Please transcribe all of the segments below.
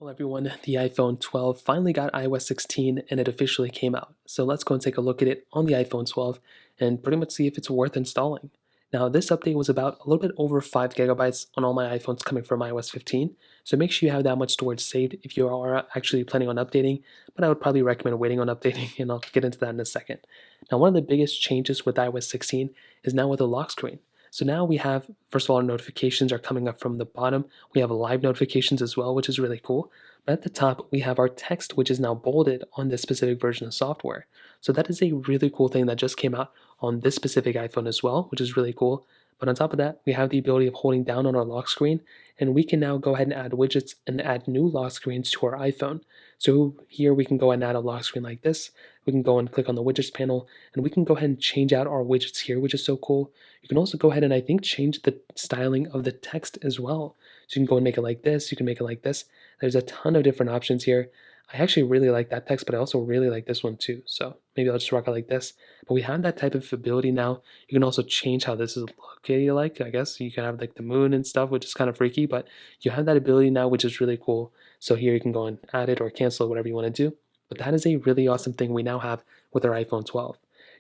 Well, everyone, the iPhone 12 finally got iOS 16 and it officially came out. So let's go and take a look at it on the iPhone 12 and pretty much see if it's worth installing. Now, this update was about a little bit over 5 gigabytes on all my iPhones coming from iOS 15. So make sure you have that much storage saved if you are actually planning on updating, but I would probably recommend waiting on updating and I'll get into that in a second. Now, one of the biggest changes with iOS 16 is now with the lock screen. So now we have, first of all, our notifications are coming up from the bottom. We have live notifications as well, which is really cool. But at the top, we have our text, which is now bolded on this specific version of software. So that is a really cool thing that just came out on this specific iPhone as well, which is really cool. But on top of that, we have the ability of holding down on our lock screen, and we can now go ahead and add widgets and add new lock screens to our iPhone. So here we can go ahead and add a lock screen like this. We can go and click on the widgets panel, and we can go ahead and change out our widgets here, which is so cool. You can also go ahead and I think change the styling of the text as well. So you can go and make it like this, you can make it like this. There's a ton of different options here. I actually really like that text, but I also really like this one too. So maybe I'll just rock it like this. But we have that type of ability now. You can also change how this is looking like, I guess. You can have like the moon and stuff, which is kind of freaky, but you have that ability now, which is really cool. So here you can go and add it or cancel it, whatever you want to do. But that is a really awesome thing we now have with our iPhone 12.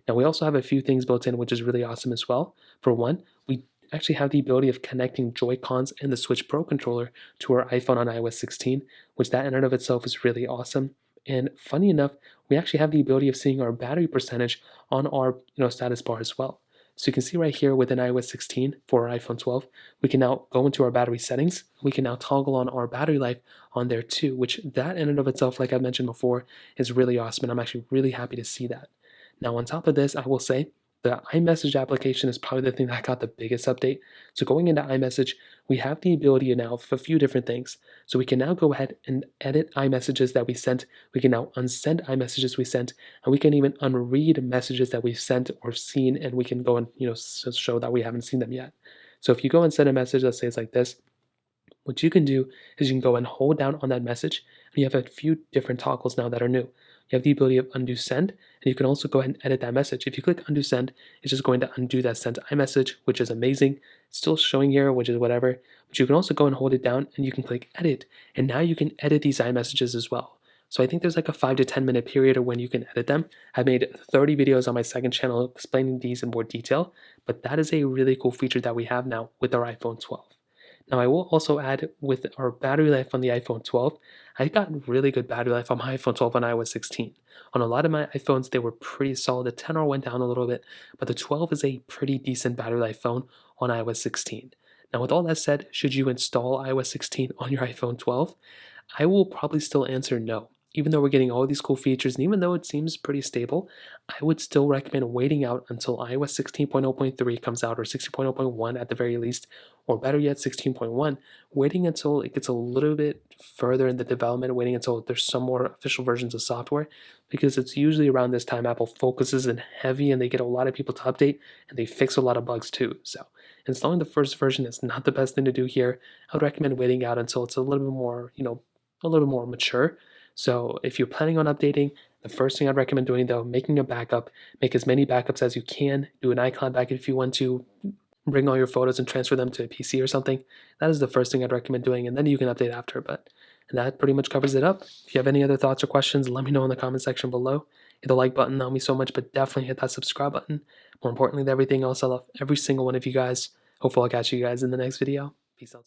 Now we also have a few things built in, which is really awesome as well. For one, we actually have the ability of connecting Joy-Cons and the Switch Pro controller to our iPhone on iOS 16, which that in and of itself is really awesome. And funny enough, we actually have the ability of seeing our battery percentage on our status bar as well. So you can see right here within iOS 16 for our iPhone 12, we can now go into our battery settings. We can now toggle on our battery life on there too, which that in and of itself, like I mentioned before, is really awesome. And I'm actually really happy to see that. Now, on top of this, I will say the iMessage application is probably the thing that got the biggest update. So going into iMessage, we have the ability now of a few different things. So we can now go ahead and edit iMessages that we sent. We can now unsend iMessages we sent, and we can even unread messages that we've sent or seen, and we can go and show that we haven't seen them yet. So if you go and send a message, let's say it's like this, what you can do is you can go and hold down on that message, and you have a few different toggles now that are new. You have the ability of undo send, and you can also go ahead and edit that message. If you click undo send, it's just going to undo that sent iMessage, which is amazing. It's still showing here, which is whatever. But you can also go and hold it down, and you can click edit, and now you can edit these iMessages as well. So I think there's like a 5 to 10 minute period of when you can edit them. I've made 30 videos on my second channel explaining these in more detail, but that is a really cool feature that we have now with our iPhone 12. Now, I will also add with our battery life on the iPhone 12, I got really good battery life on my iPhone 12 on iOS 16. On a lot of my iPhones, they were pretty solid. The 10R went down a little bit, but the 12 is a pretty decent battery life phone on iOS 16. Now, with all that said, should you install iOS 16 on your iPhone 12? I will probably still answer no. Even though we're getting all these cool features, and even though it seems pretty stable, I would still recommend waiting out until iOS 16.0.3 comes out, or 16.0.1 at the very least, or better yet, 16.1, waiting until it gets a little bit further in the development, waiting until there's some more official versions of software, because it's usually around this time Apple focuses in heavy and they get a lot of people to update, and they fix a lot of bugs too. So installing the first version is not the best thing to do here. I would recommend waiting out until it's a little bit more, a little bit more mature. So if you're planning on updating, the first thing I'd recommend doing though, making a backup, make as many backups as you can, do an iCloud backup if you want to, bring all your photos and transfer them to a PC or something. That is the first thing I'd recommend doing, and then you can update after. But and that pretty much covers it up. If you have any other thoughts or questions, let me know in the comment section below. Hit the like button, that helps me so much, but definitely hit that subscribe button. More importantly than everything else, I love every single one of you guys. Hopefully I'll catch you guys in the next video. Peace out.